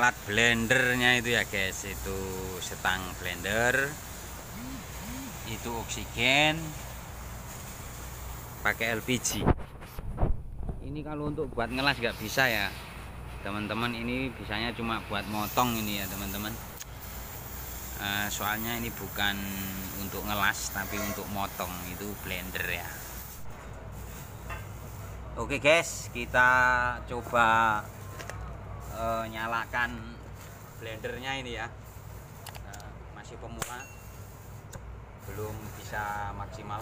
alat blendernya itu ya guys, itu setang blender, itu oksigen, pakai LPG. Ini kalau untuk buat ngelas nggak bisa ya teman-teman, ini bisanya cuma buat motong ini ya teman-teman. Soalnya ini bukan untuk ngelas tapi untuk motong, itu blender ya. Oke guys, kita coba nyalakan blendernya ini ya. Masih pemula, belum bisa maksimal.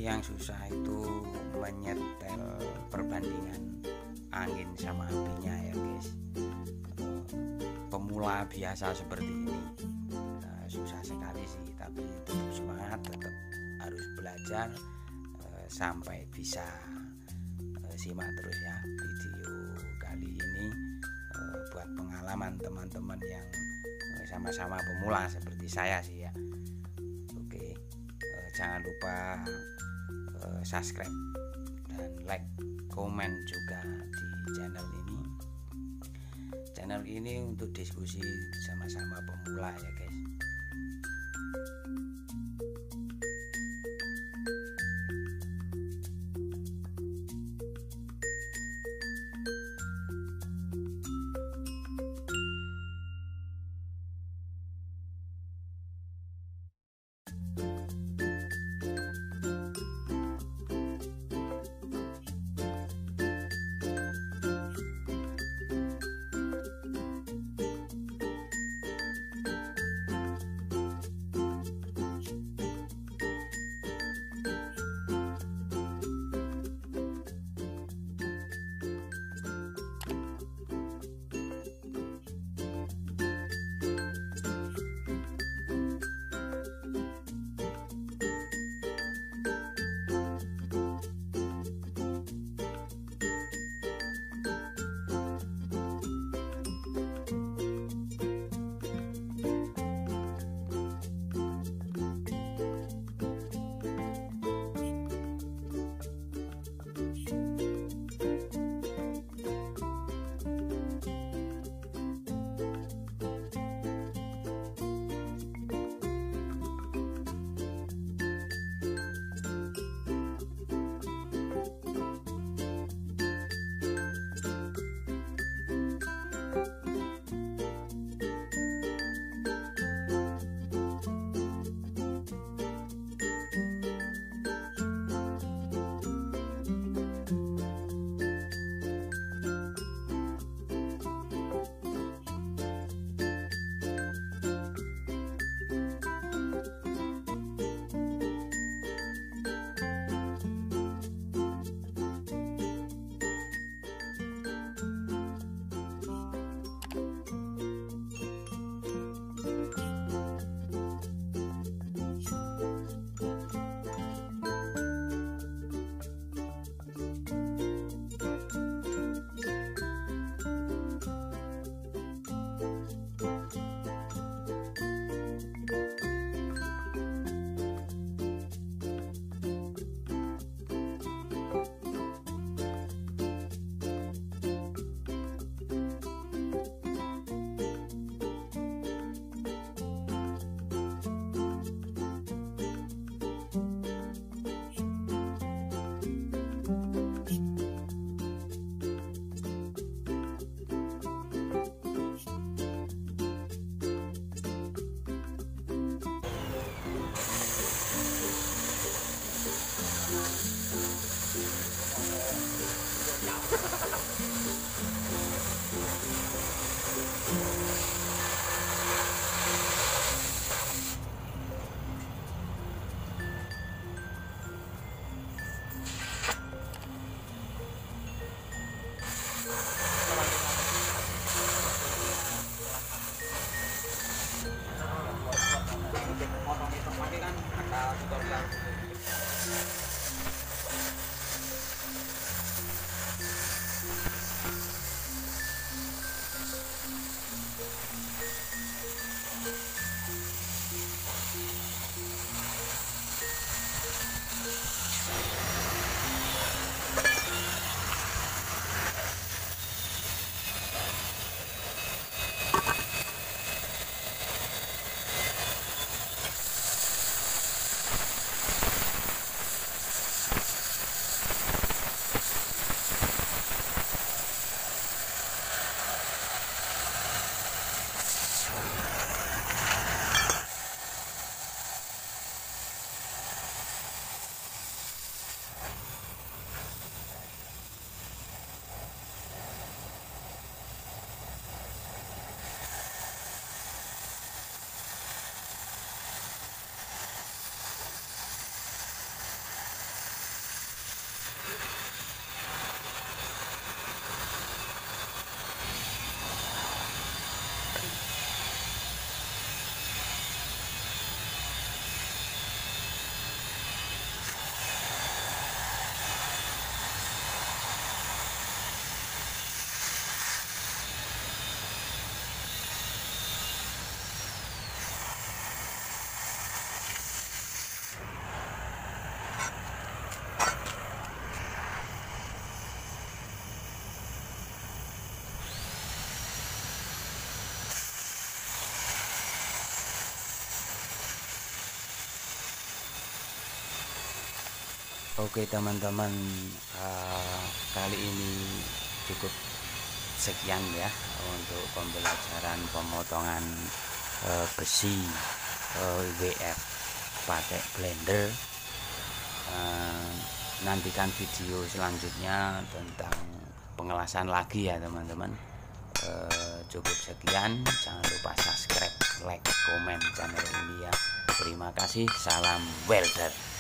Yang susah itu menyetel perbandingan angin sama apinya ya guys. Pemula biasa seperti ini susah sekali sih, tapi tetap semangat, tetap harus belajar sampai bisa. Simak terus ya video kali ini buat pengalaman teman-teman yang sama-sama pemula seperti saya sih ya. Oke, jangan lupa subscribe dan like, komen juga di channel ini. Channel ini untuk diskusi sama-sama pemula ya guys. Oke teman-teman, kali ini cukup sekian ya untuk pembelajaran pemotongan besi WF pakai blender. Nantikan video selanjutnya tentang pengelasan lagi ya teman-teman. Cukup sekian, jangan lupa subscribe, like, komen channel ini ya. Terima kasih, salam welder.